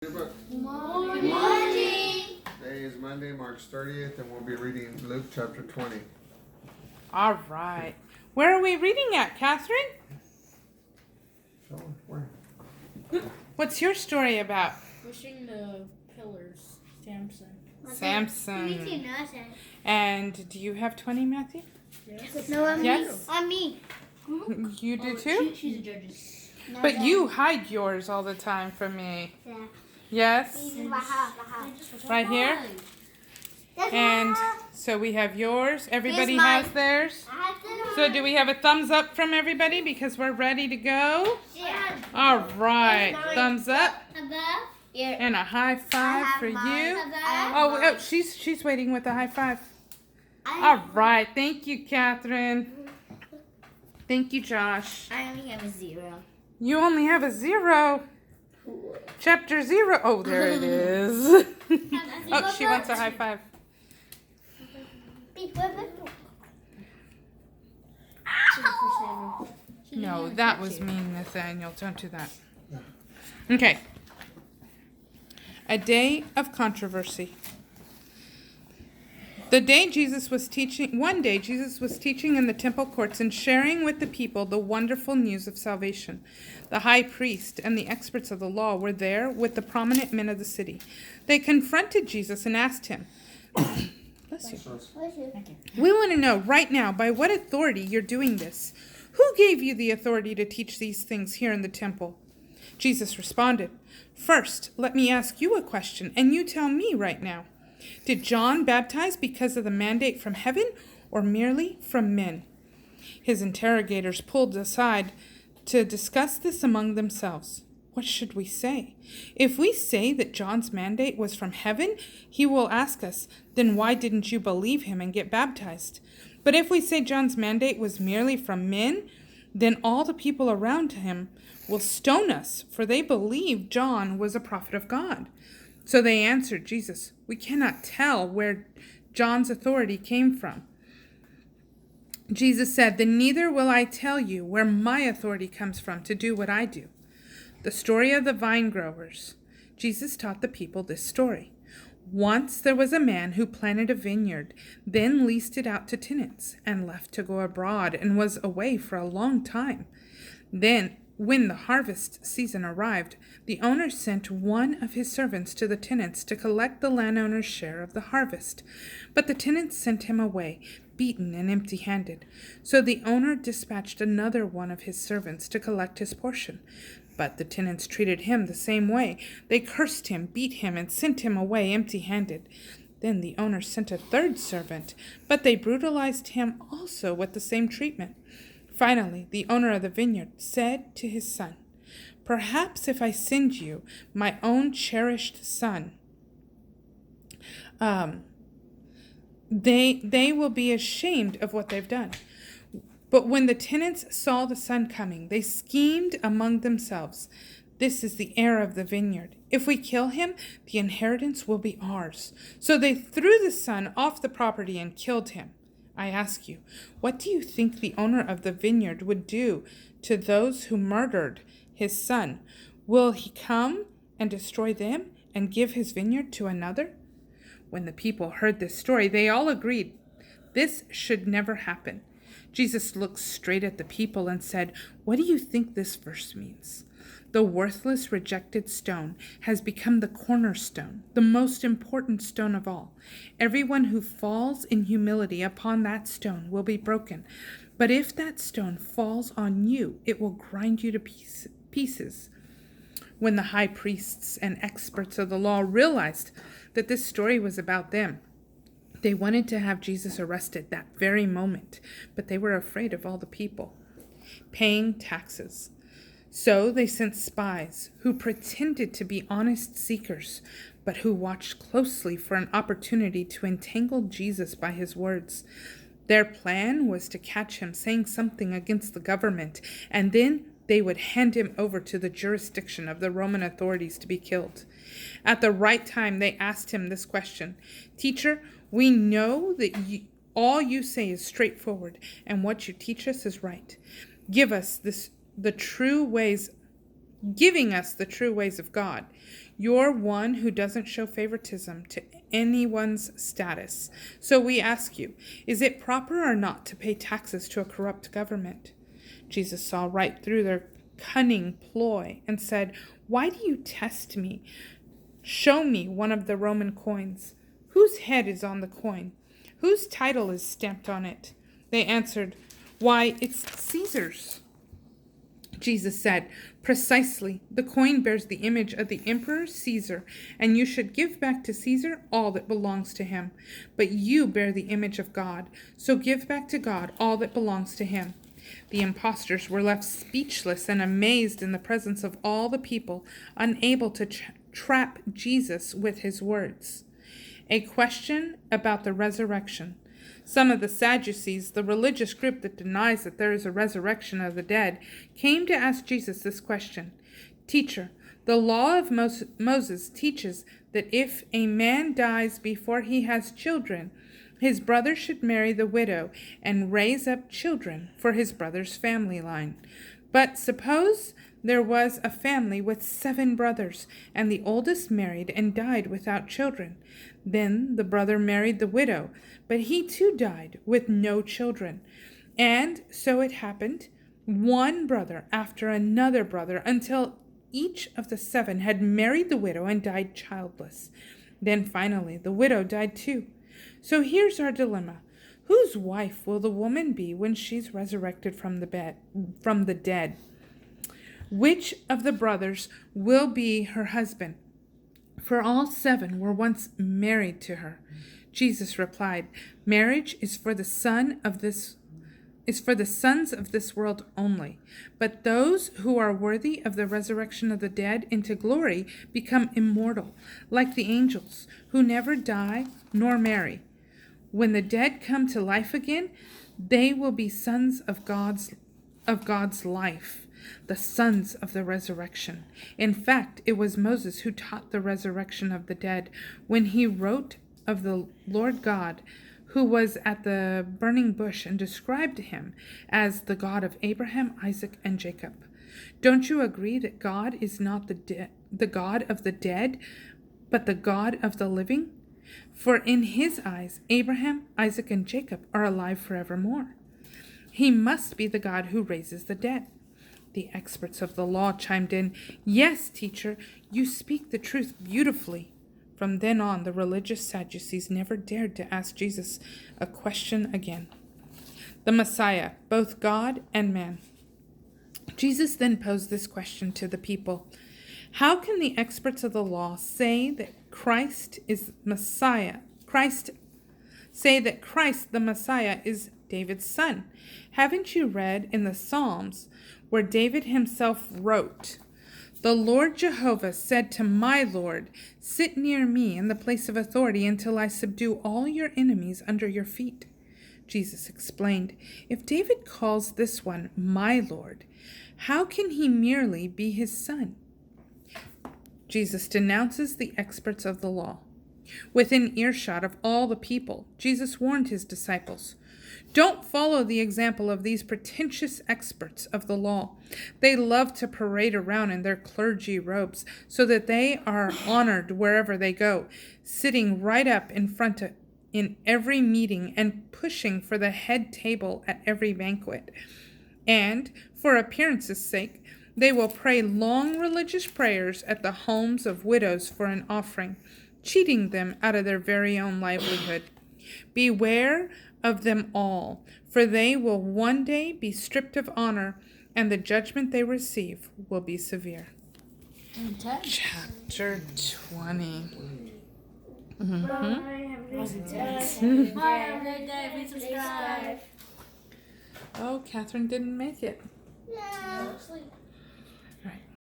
Morning. Today is Monday, March 30th, and we'll be reading Luke chapter 20. All right. Where are we reading at, Catherine? So, where? What's your story about? Pushing the pillars. Samson. And do you have 20, Matthew? Yes. No, I'm Yes? me. You do too? She's a judge. No, But you hide yours all the time from me. Yeah. Yes? This is my house. Right here? That's And my house. so we have yours. Everybody Here's mine. has theirs. I have to- So do we have a thumbs up from everybody because we're ready to go? Yeah. All right. Thumbs up Above. Yeah. and a high five for you. Oh, she's waiting with a high five. All right. Thank you, Catherine. Thank you, Josh. I only have a 0. You only have a 0. Chapter 0. Oh, there it is. Oh, she wants a high five. No, that was mean, Nathaniel. Don't do that. Okay. A day of controversy. One day Jesus was teaching in the temple courts and sharing with the people the wonderful news of salvation. The high priest and the experts of the law were there with the prominent men of the city. They confronted Jesus and asked him, Bless you. We want to know right now by what authority you're doing this. Who gave you the authority to teach these things here in the temple? Jesus responded, First, let me ask you a question, and you tell me right now. Did John baptize because of the mandate from heaven or merely from men? His interrogators pulled aside to discuss this among themselves. What should we say? If we say that John's mandate was from heaven, he will ask us, then why didn't you believe him and get baptized? But if we say John's mandate was merely from men, then all the people around him will stone us, for they believe John was a prophet of God. So they answered Jesus, We cannot tell where John's authority came from. Jesus said, Then neither will I tell you where my authority comes from to do what I do. The story of the vine growers. Jesus taught the people this story. Once there was a man who planted a vineyard, then leased it out to tenants, and left to go abroad and was away for a long time. Then, when the harvest season arrived, the owner sent one of his servants to the tenants to collect the landowner's share of the harvest. But the tenants sent him away, beaten and empty-handed. So the owner dispatched another one of his servants to collect his portion. But the tenants treated him the same way. They cursed him, beat him, and sent him away empty-handed. Then the owner sent a third servant, but they brutalized him also with the same treatment. Finally, the owner of the vineyard said to his son, Perhaps if I send you my own cherished son, they will be ashamed of what they've done. But when the tenants saw the son coming, they schemed among themselves, This is the heir of the vineyard. If we kill him, the inheritance will be ours. So they threw the son off the property and killed him. I ask you, what do you think the owner of the vineyard would do to those who murdered his son? Will he come and destroy them and give his vineyard to another? When the people heard this story, they all agreed, This should never happen. Jesus looked straight at the people and said, What do you think this verse means? The worthless, rejected stone has become the cornerstone, the most important stone of all. Everyone who falls in humility upon that stone will be broken. But if that stone falls on you, it will grind you to pieces. When the high priests and experts of the law realized that this story was about them, they wanted to have Jesus arrested that very moment, but they were afraid of all the people. Paying taxes. So they sent spies who pretended to be honest seekers, but who watched closely for an opportunity to entangle Jesus by his words. Their plan was to catch him saying something against the government, and then they would hand him over to the jurisdiction of the Roman authorities to be killed. At the right time, they asked him this question, Teacher, we know that all you say is straightforward, and what you teach us is right. Give us the true ways giving us the true ways of God. You're one who doesn't show favoritism to anyone's status. So we ask you, is it proper or not to pay taxes to a corrupt government? Jesus saw right through their cunning ploy and said, "Why do you test me? Show me one of the Roman coins. Whose head is on the coin? Whose title is stamped on it?" They answered, "Why, it's Caesar's." Jesus said, "Precisely, the coin bears the image of the Emperor Caesar, and you should give back to Caesar all that belongs to him. But you bear the image of God, so give back to God all that belongs to him." The impostors were left speechless and amazed in the presence of all the people, unable to trap Jesus with his words. A question about the resurrection. Some of the Sadducees, the religious group that denies that there is a resurrection of the dead, came to ask Jesus this question. "Teacher, the law of Moses teaches that if a man dies before he has children, his brother should marry the widow and raise up children for his brother's family line. But suppose there was a family with 7 brothers, and the oldest married and died without children. Then the brother married the widow, but he too died with no children. And so it happened, one brother after another brother, until each of the 7 had married the widow and died childless. Then finally the widow died too. So here's our dilemma. Whose wife will the woman be when she's resurrected from the dead? Which of the brothers will be her husband? For all 7 were once married to her." Jesus replied, "Marriage is for the sons of this world only. But those who are worthy of the resurrection of the dead into glory become immortal, like the angels, who never die nor marry. When the dead come to life again, they will be sons of God's life, the sons of the resurrection. In fact, it was Moses who taught the resurrection of the dead when he wrote of the Lord God, who was at the burning bush, and described him as the God of Abraham, Isaac, and Jacob. Don't you agree that God is not the God of the dead, but the God of the living? For in his eyes, Abraham, Isaac, and Jacob are alive forevermore. He must be the God who raises the dead." The experts of the law chimed in, "Yes, teacher, you speak the truth beautifully." From then on, the religious Sadducees never dared to ask Jesus a question again. The Messiah, both God and man. Jesus then posed this question to the people. How can the experts of the law say that Christ the Messiah is David's son? Haven't you read in the Psalms where David himself wrote, "The Lord Jehovah said to my Lord, sit near me in the place of authority until I subdue all your enemies under your feet"? Jesus explained, if David calls this one my Lord, how can he merely be his son? Jesus denounces the experts of the law. Within earshot of all the people, Jesus warned his disciples, "Don't follow the example of these pretentious experts of the law. They love to parade around in their clergy robes so that they are honored wherever they go, sitting right up in front in every meeting and pushing for the head table at every banquet. And, for appearance's sake, they will pray long religious prayers at the homes of widows for an offering, cheating them out of their very own livelihood. Beware of them all, for they will one day be stripped of honor, and the judgment they receive will be severe." Chapter 20. Mm-hmm. Bye. Have a great day. Please subscribe. Oh, Catherine didn't make it. No. Sleep.